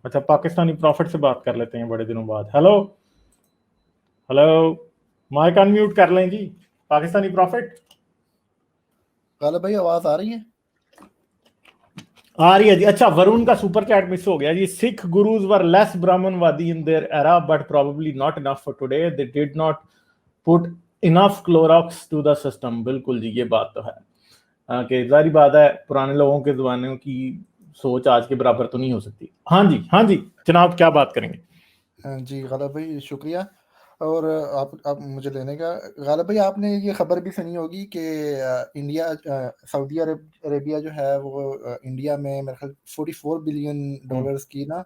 अच्छा, पाकिस्तानी प्रॉफिट से बात कर लेते हैं बड़े दिनों बाद। हेलो हेलो, माइक अनम्यूट कर लें जी। पाकिस्तानी प्रॉफिट गालिब भाई आवाज आ रही है? आ रही है जी। अच्छा, वरुण का सुपर चैट मिस हो गया जी। सिख गुरुज वर लेस ब्राह्मणवादी in their era but probably not enough for today. They did not put enough Clorox to the system. बिल्कुल जी, ये बात तो है कि जारी बात है, पुराने लोगों के जमाने की सोच आज के बराबर तो नहीं हो सकती। हाँ जी, हाँ जी जनाब, क्या बात करेंगे? जी गालिब भाई शुक्रिया। और आप मुझे लेने का। गालिब भाई आपने ये खबर भी सुनी होगी कि इंडिया सऊदी अरेबिया जो है वो इंडिया में मेरे ख्याल $44 बिलियन की ना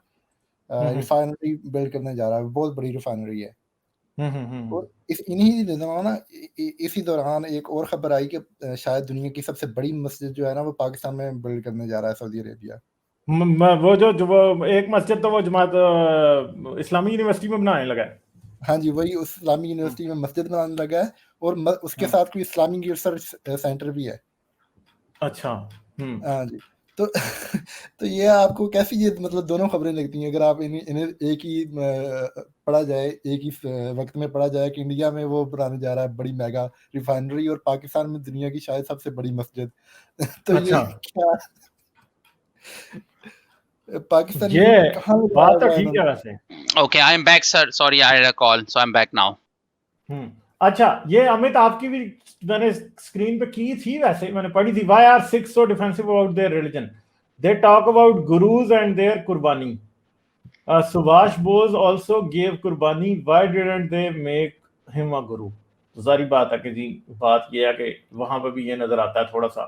रिफाइनरी बिल्ड करने जा रहा है। बहुत बड़ी रिफाइनरी है। और इन्हीं दिनों ना इसी दौरान एक और खबर आई कि शायद दुनिया की सबसे बड़ी मस्जिद जो है ना वो पाकिस्तान में बिल्ड करने जा रहा है सऊदी अरेबिया। वो जो वो एक मस्जिद तो वो जमात इस्लामी यूनिवर्सिटी में बनाने लगा है। हाँ जी, वही उस इस्लामी यूनिवर्सिटी में मस्जिद बनाने लगा है। और उसके साथ कोई इस्लामिक रिसर्च सेंटर भी है। अच्छा। हाँ जी। तो तो ये आपको कैसी ये मतलब दोनों खबरें लगती हैं? अगर आप इन्हें एक ही पढ़ा जाए, एक ही वक्त में पढ़ा जाए कि इंडिया में वो बनाने जा रहा है बड़ी मेगा रिफाइनरी और पाकिस्तान में दुनिया की शायद सबसे बड़ी मस्जिद। तो ये अच्छा, क्या पाकिस्तानी ये मुल्क कहाँ ले बात जाया तो हुआ है ठीक है इन्होंने? वैसे। Okay, I am back, sir. Sorry, I had a call, so I'm back now. अच्छा, ये अमित आपकी भी मैंने स्क्रीन पे की थी, वैसे मैंने पढ़ी थी। Why are Sikhs so defensive about their religion? They talk about gurus and their कुर्बानी। सुभाष बोस आल्सो गिव कुर्बानी, why didn't they make him a guru? तो सारी बात है कि जी, बात ये है कि वहां पे भी ये नजर आता है थोड़ा सा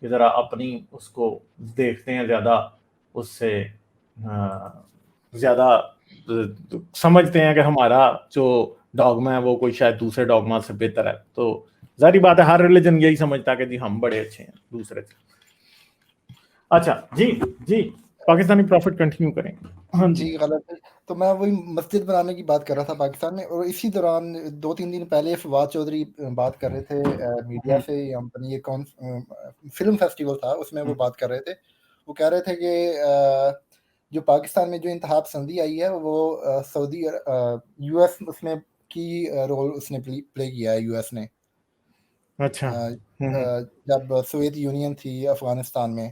कि जरा अपनी उसको देखते हैं ज्यादा, उससे ज्यादा समझते हैं कि हमारा जो डॉगमा है वो कोई शायद दूसरे डॉगमा से बेहतर है। तो जारी बात है, हर रिलीजन यही समझता है कि जी हम बड़े अच्छे हैं दूसरे से। अच्छा जी, जी पाकिस्तानी प्रॉफिट कंटिन्यू करें। हाँ जी गलत है। तो मैं वही मस्जिद बनाने की बात कर रहा था पाकिस्तान में। और इसी दौरान 2-3 दिन पहले फवाद चौधरी बात कर रहे थे मीडिया से। ये कौन फिल्म फेस्टिवल था उसमें वो बात कर रहे थे। वो कह रहे थे कि जो पाकिस्तान में जो इंतहा पसंदी आई है वो सऊदी यूएस उसमें की रोल उसने प्ले किया है यूएस ने। अच्छा। जब सोवियत यूनियन थी अफगानिस्तान में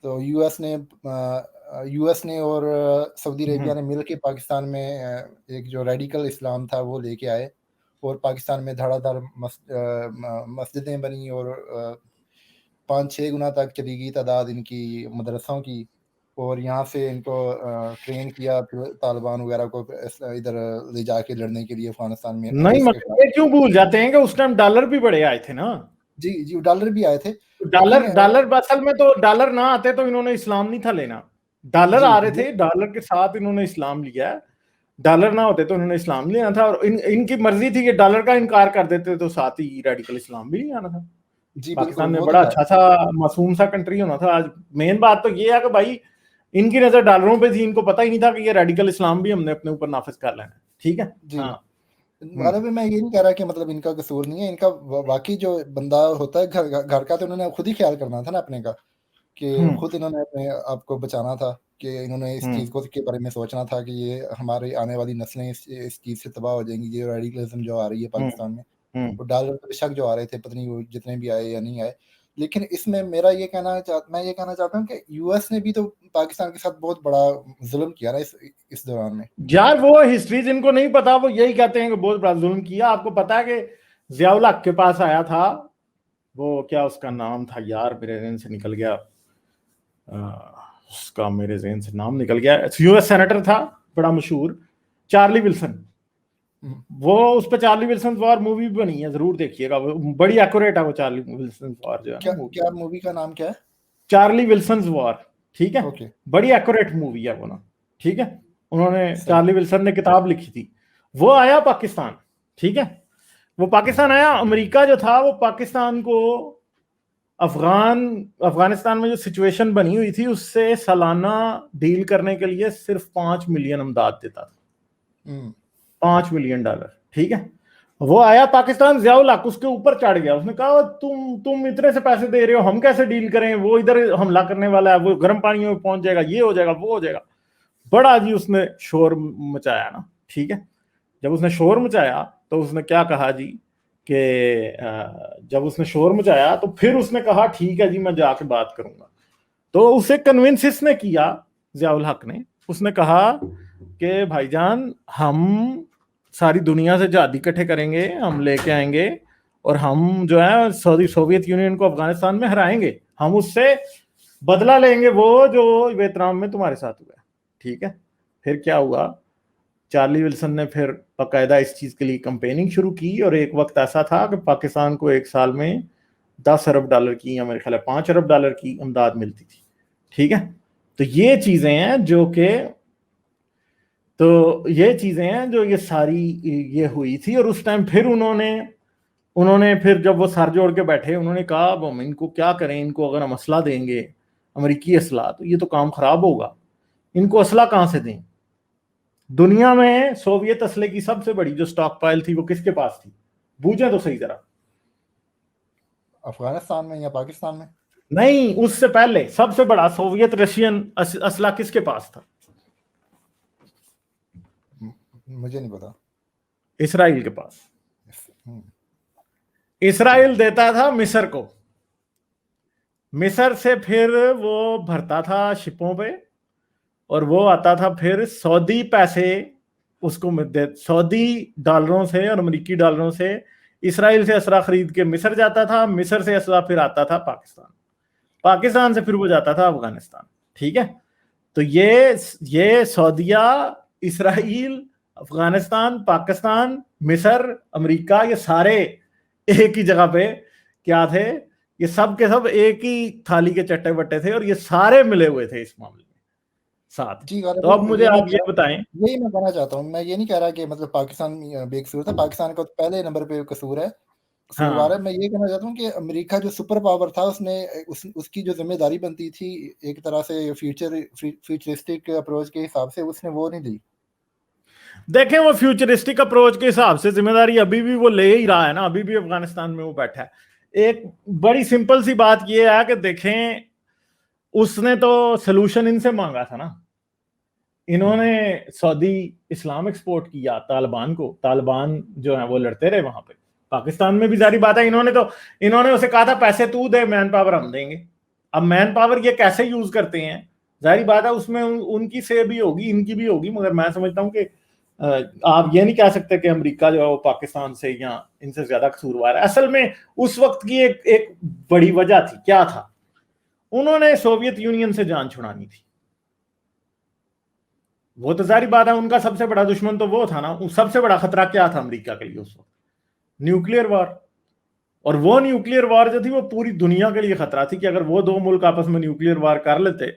तो यूएस ने और सऊदी अरेबिया ने मिलकर पाकिस्तान में एक जो रेडिकल इस्लाम था वो लेके आए। और पाकिस्तान में धड़ाधड़ मस्जिदें बनी और 5-6 गुना तक चली गई तादाद इनकी मदरसों की। और यहाँ से इनको ट्रेन किया फिर तालिबान वगैरह को इधर ले जाके लड़ने के लिए अफगानिस्तान में नहीं, मगर ये क्यों भूल जाते हैं कि उस टाइम डॉलर भी बड़े आए थे ना? जी डॉलर भी आए थे। डॉलर असल में तो डॉलर ना आते तो इन्होंने इस्लाम नहीं था लेना। डॉलर आ रहे थे, डॉलर के साथ इन्होंने इस्लाम लिया है। डॉलर ना होते तो इन्होंने इस्लाम लेना था। और इनकी मर्जी थी कि डॉलर का इनकार कर देते तो साथ ही रेडिकल इस्लाम भी नहीं आना था। जी पाकिस्तान बिल्कुल, में वो बड़ा तो अच्छा सा मासूम सा कंट्री होना था। आज मेन बात तो ये है कि भाई इनकी नजर डॉलरों पे थी, इनको पता ही नहीं था कि ये रेडिकल इस्लाम भी हमने अपने ऊपर नाफिज कर लेना है। ठीक है जी। हाँ। मतलब मैं ये नहीं कह रहा कि मतलब इनका कसूर नहीं है। इनका वाकई जो बंदा होता है घर का तो उन्होंने खुद ही ख्याल करना था ना अपने का। कि खुद इन्होंने अपने आप को बचाना था। कि इन्होंने इस चीज़ को के बारे में सोचना था कि ये हमारे आने वाली नस्लें इस चीज़ से तबाह हो जाएंगी। ये रेडिकलिज्म जो आ रही है पाकिस्तान में और डॉलर पे शक जो आ रहे थे पता नहीं वो जितने भी आए या नहीं आए। लेकिन इसमें मैं ये कहना चाहता हूँ कि यूएस ने भी तो पाकिस्तान के साथ बहुत बड़ा जुल्म किया ना इस दौरान में। यार वो हिस्ट्री जिनको नहीं पता वो यही कहते हैं कि बहुत बड़ा जुल्म किया। आपको पता है कि जियाउल हक के पास आया था, वो क्या उसका नाम था यार, मेरे जहन से निकल गया। उसका मेरे जहन से नाम निकल गया। यूएस सेनेटर था बड़ा मशहूर, चार्ली विल्सन। वो उस पर चार्ली विल्सन वॉर मूवी भी बनी है, जरूर देखिएगा। वो बड़ी एक्यूरेट है वो चार्ली विल्सन वॉर जो है ना। क्या मूवी का नाम क्या है? Charlie Wilson war. ठीक है, ओके। बड़ी एक्यूरेट मूवी है वो ना। ठीक है, उन्होंने सही। चार्ली विल्सन ने किताब लिखी थी। वो आया पाकिस्तान। ठीक है, वो पाकिस्तान आया। अमेरिका जो था वो पाकिस्तान को अफगानिस्तान में जो सिचुएशन बनी हुई थी उससे सालाना डील करने के लिए सिर्फ 5 मिलियन अमदाद देता था। $5 मिलियन। ठीक है, वो आया पाकिस्तान, जियाउल हक उसके ऊपर चढ़ गया। उसने कहा तुम इतने से पैसे दे रहे हो, हम कैसे डील करें? वो इधर हमला करने वाला है, वो गर्म पानी में पहुंच जाएगा, ये हो जाएगा वो हो जाएगा। बड़ा जी उसने शोर मचाया ना, ठीक है। जब उसने शोर मचाया तो उसने क्या कहा जी कि जब उसने शोर मचाया तो फिर उसने कहा ठीक है जी मैं जाके बात करूंगा। तो उसे कन्विंस इसने किया, जियाउल हक ने। उसने कहा कि भाईजान हम सारी दुनिया से जहादी इकट्ठे करेंगे, हम लेके आएंगे और हम जो है सोवियत यूनियन को अफगानिस्तान में हराएंगे, हम उससे बदला लेंगे वो जो वियतनाम में तुम्हारे साथ हुआ है, ठीक है। फिर क्या हुआ, चार्ली विल्सन ने फिर बाकायदा इस चीज के लिए कंपेनिंग शुरू की और एक वक्त ऐसा था कि पाकिस्तान को एक साल में 10 अरब डॉलर की या मेरे ख्याल है 5 अरब डॉलर की इमदाद मिलती थी, ठीक है। तो ये चीजें हैं जो कि जो ये सारी ये हुई थी। और उस टाइम फिर उन्होंने फिर जब वो सर जोड़ के बैठे, उन्होंने कहा अब हम इनको क्या करें, इनको अगर हम असला देंगे अमेरिकी असला तो ये तो काम खराब होगा, इनको असला कहां से दें। दुनिया में सोवियत असले की सबसे बड़ी जो स्टॉक पाइल थी वो किसके पास थी, बूझे तो सही जरा। अफगानिस्तान में या पाकिस्तान में? नहीं, उससे पहले सबसे बड़ा सोवियत रशियन असला किसके पास था? मुझे नहीं पता। इसराइल के पास। हम्म, इसराइल देता था मिस्र को, मिस्र से फिर वो भरता था शिपों पे और वो आता था फिर सऊदी पैसे उसको सऊदी डॉलरों से और अमेरिकी डॉलरों से इसराइल से असला खरीद के मिस्र जाता था, मिस्र से असला फिर आता था पाकिस्तान, पाकिस्तान से फिर वो जाता था अफगानिस्तान, ठीक है। तो ये सऊदिया, इसराइल, अफगानिस्तान, पाकिस्तान, मिस्र, अमेरिका, ये सारे एक ही जगह पे क्या थे, ये सब के सब एक ही थाली के चट्टे बट्टे थे और ये सारे मिले हुए थे इस मामले में साथ। जी गौरव तो भाई, अब मुझे आप ये बताएं। यही मैं कहना चाहता हूँ। मैं ये नहीं कह रहा कि मतलब पाकिस्तान बेकसूर था, पाकिस्तान का पहले नंबर पे कसूर है, कसूरवार है। मैं ये कहना चाहता हूँ कि अमेरिका जो सुपर पावर था उसने उसकी जो जिम्मेदारी बनती थी एक तरह से फ्यूचरिस्टिक अप्रोच के हिसाब से, उसने वो नहीं ली। देखें, वो फ्यूचरिस्टिक अप्रोच के हिसाब से जिम्मेदारी अभी भी वो ले ही रहा है ना, अभी भी अफगानिस्तान में वो बैठा है। एक बड़ी सिंपल सी बात ये है कि देखें, उसने तो सोल्यूशन इनसे मांगा था ना, इन्होंने सऊदी इस्लाम एक्सपोर्ट किया तालिबान को, तालिबान जो है वो लड़ते रहे वहां पे। पाकिस्तान में भी जारी बात है, इन्होंने उसे कहा था पैसे तू दे, मैन पावर हम देंगे। अब मैन पावर ये कैसे यूज करते हैं, जारी बात है उसमें उनकी से भी होगी, इनकी भी होगी, मगर मैं समझता हूं कि आप ये नहीं कह सकते कि अमेरिका जो है वो पाकिस्तान से या इनसे ज्यादा कसूरवार है। असल में उस वक्त की एक बड़ी वजह थी, क्या था, उन्होंने सोवियत यूनियन से जान छुड़ानी थी। वो तो जारी बात है, उनका सबसे बड़ा दुश्मन तो वो था ना, सबसे बड़ा खतरा क्या था अमेरिका के लिए उस वक्त, न्यूक्लियर वॉर। और वो न्यूक्लियर वॉर जो थी वो पूरी दुनिया के लिए खतरा थी कि अगर वो दो मुल्क आपस में न्यूक्लियर वॉर कर लेते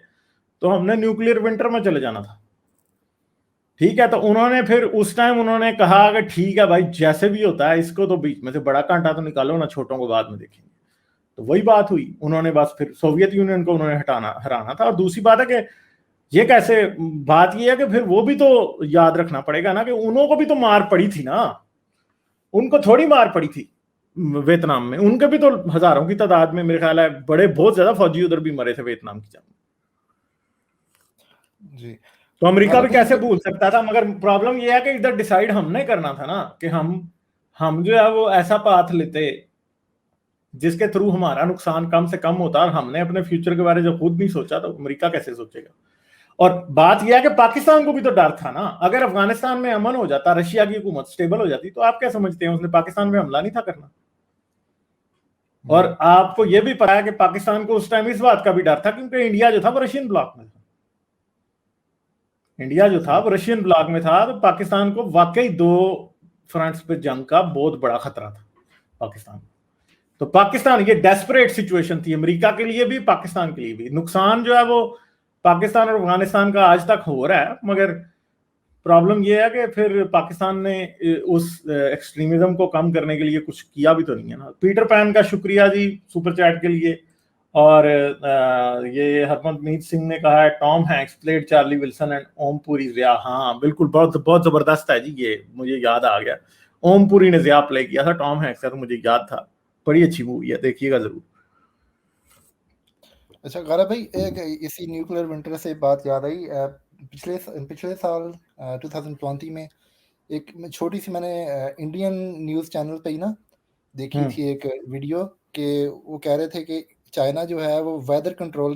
तो हमने न्यूक्लियर विंटर में चले जाना था, ठीक है। तो उन्होंने फिर उस टाइम उन्होंने कहा कि ठीक है भाई, जैसे भी होता है इसको तो बीच में से बड़ा कांटा तो निकालो ना, छोटों को बाद में देखेंगे। तो वही बात हुई, उन्होंने बस फिर सोवियत यूनियन को उन्होंने हराना था। और दूसरी बात है कि ये कैसे, बात ये है कि फिर वो भी तो याद रखना पड़ेगा ना कि उन्हों को भी तो मार पड़ी थी ना, उनको थोड़ी मार पड़ी थी वियतनाम में, उनके भी तो हजारों की तादाद में मेरे ख्याल है बड़े बहुत ज्यादा फौजी उधर भी मरे थे वियतनाम की जंग। जी, तो अमेरिका भी कैसे भूल सकता था। मगर प्रॉब्लम यह है कि इधर डिसाइड हमने करना था ना कि हम जो है वो ऐसा पाथ लेते जिसके थ्रू हमारा नुकसान कम से कम होता, और हमने अपने फ्यूचर के बारे में जो खुद नहीं सोचा तो अमेरिका कैसे सोचेगा। और बात यह है कि पाकिस्तान को भी तो डर था ना, अगर अफगानिस्तान में अमन हो जाता, रशिया की हुकूमत स्टेबल हो जाती, तो आप क्या समझते हैं उसने पाकिस्तान में हमला नहीं था करना। और आपको यह भी पता है कि पाकिस्तान को उस टाइम इस बात का भी डर था क्योंकि इंडिया जो था वो रशियन ब्लॉक में था, इंडिया जो था वो रशियन ब्लॉक में था। तो पाकिस्तान को वाकई दो फ्रंट्स पे जंग का बहुत बड़ा खतरा था पाकिस्तान। तो पाकिस्तान, ये डेस्परेट सिचुएशन थी अमेरिका के लिए भी, पाकिस्तान के लिए भी। नुकसान जो है वो पाकिस्तान और अफगानिस्तान का आज तक हो रहा है, मगर प्रॉब्लम यह है कि फिर पाकिस्तान ने उस एक्सट्रीमिज्म को कम करने के लिए कुछ किया भी तो नहीं है ना। पीटर पैन का शुक्रिया जी सुपर चैट के लिए। और ये हरमनमीत सिंह ने कहा है Tom Hanks played Charlie Wilson and Om Puri Zia. हाँ बिल्कुल, बहुत बहुत जबरदस्त है जी, ये मुझे याद आ गया, ओम पुरी ने ज़िया प्ले किया था, टॉम हैंक्स का तो मुझे याद था। बड़ी अच्छी मूवी है, देखिएगा जरूर। अच्छा गौरव भाई, एक इसी न्यूक्लियर विंटर से बात याद आई, पिछले साल 2020 में एक छोटी सी मैंने इंडियन न्यूज़ चैनल पे ही ना देखी थी एक वीडियो कि वो कह रहे थे कि चाइना जो है वो वेदर कंट्रोल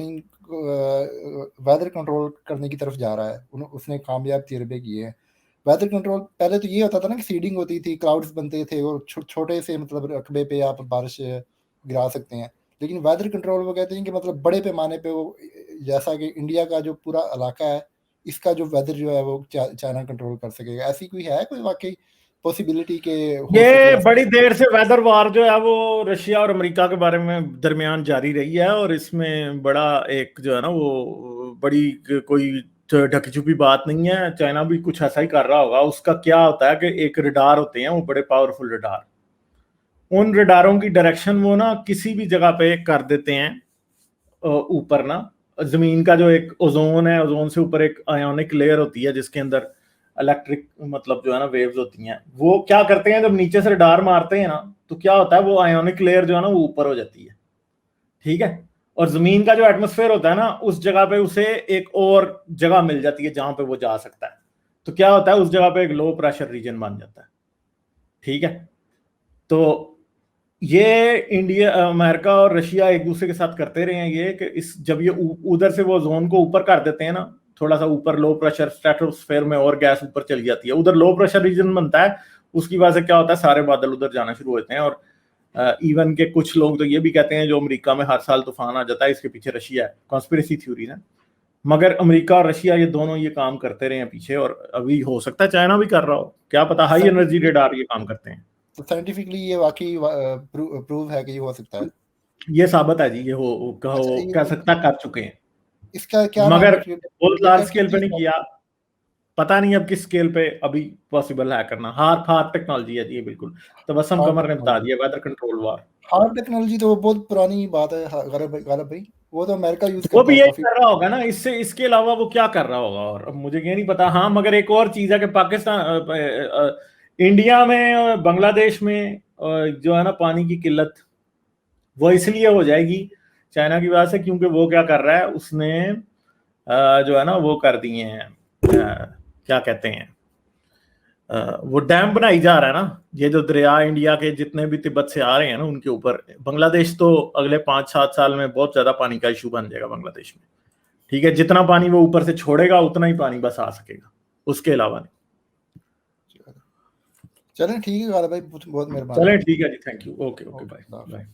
करने की तरफ जा रहा है। उसने कामयाब तजर्बे किए हैं। वेदर कंट्रोल पहले तो ये होता था ना कि सीडिंग होती थी, क्लाउड्स बनते थे और छोटे से मतलब रकबे पे आप बारिश गिरा सकते हैं। लेकिन वेदर कंट्रोल वो कहते हैं कि मतलब बड़े पैमाने पे वो, जैसा कि इंडिया का जो पूरा इलाका है, इसका जो वेदर जो है वो चाइना कंट्रोल कर सकेगा। ऐसी कोई है कोई वाकई पॉसिबिलिटी के ये बड़ी देर से वेदर वार जो है वो रशिया और अमेरिका के बारे में दरमियान जारी रही है, और इसमें बड़ा एक जो है ना वो बड़ी कोई ढकी छुपी बात नहीं है। चाइना भी कुछ ऐसा ही कर रहा होगा। उसका क्या होता है कि एक रडार होते हैं, वो बड़े पावरफुल रडार, उन रडारों की डायरेक्शन वो ना किसी भी जगह पे कर देते हैं ऊपर ना। जमीन का जो एक ओजोन है, ओजोन से ऊपर एक आयोनिक लेयर होती है जिसके अंदर इलेक्ट्रिक मतलब जो है ना वेव्स होती हैं। वो क्या करते हैं, जब नीचे से रडार मारते हैं ना तो क्या होता है, वो आयोनिक लेयर जो है ना वो ऊपर हो जाती है, ठीक है। और जमीन का जो एटमॉस्फेयर होता है ना, उस जगह पे उसे एक और जगह मिल जाती है जहां पे वो जा सकता है। तो क्या होता है, उस जगह पे एक लो प्रेशर रीजन बन जाता है, ठीक है। तो ये इंडिया, अमेरिका और रशिया एक दूसरे के साथ करते रहे हैं ये कि इस जब ये उधर से वो जोन को ऊपर कर देते हैं ना, थोड़ा सा ऊपर लो प्रेशर स्ट्रेटोस्फेयर में, और गैस ऊपर चली जाती है, उधर लो प्रेशर रीजन बनता है। उसकी वजह से क्या होता है, सारे बादल उधर जाना शुरू होते हैं। और इवन के कुछ लोग तो ये भी कहते हैं जो अमेरिका में हर साल तूफान आ जाता है इसके पीछे रशिया है। कॉन्स्पिरेसी थ्योरी है, मगर अमेरिका और रशिया ये दोनों ये काम करते रहे हैं पीछे, और अभी हो सकता है चाइना भी कर रहा हो, क्या पता। हाई एनर्जी रेडार ये काम करते हैं। तो साइंटिफिकली ये वाकई प्रूव है कि ये हो सकता है। ये साबित है जी, ये हो कह सकता कर चुके हैं। इसका क्या मगर नाम है? बहुत लार्ज स्केल पे नहीं किया, पता नहीं अब किस स्केल पे अभी पॉसिबल है करना। हार्ड टेक्नोलॉजी है जी ये, बिल्कुल। तो बस हम कमर ने बता दिया, वेदर कंट्रोल वार। हार्ड टेक्नोलॉजी तो बहुत पुरानी बात है गौरव भाई, वो तो अमेरिका यूज करता है। वो भी यही कर रहा होगा ना, इसके अलावा वो क्या कर रहा होगा, और अब मुझे ये नहीं पता। हाँ, मगर एक और चीज है कि पाकिस्तान, इंडिया में और बांग्लादेश में जो है ना पानी की किल्लत, वो इसलिए हो जाएगी चाइना की वजह से, क्योंकि वो क्या कर रहा है, उसने जो है ना वो कर दिए हैं, क्या कहते हैं, वो डैम बनाई जा रहा है ना। ये जो दरिया इंडिया के जितने भी तिब्बत से आ रहे हैं ना उनके ऊपर, बांग्लादेश तो अगले 5-7 साल में बहुत ज्यादा पानी का इशू बन जाएगा बांग्लादेश में, ठीक है। जितना पानी वो ऊपर से छोड़ेगा उतना ही पानी बस आ सकेगा, उसके अलावा नहीं। चलें ठीक है गौरव भाई, बहुत मेहरबानी। चलें ठीक है जी, थैंक यू, ओके बाय।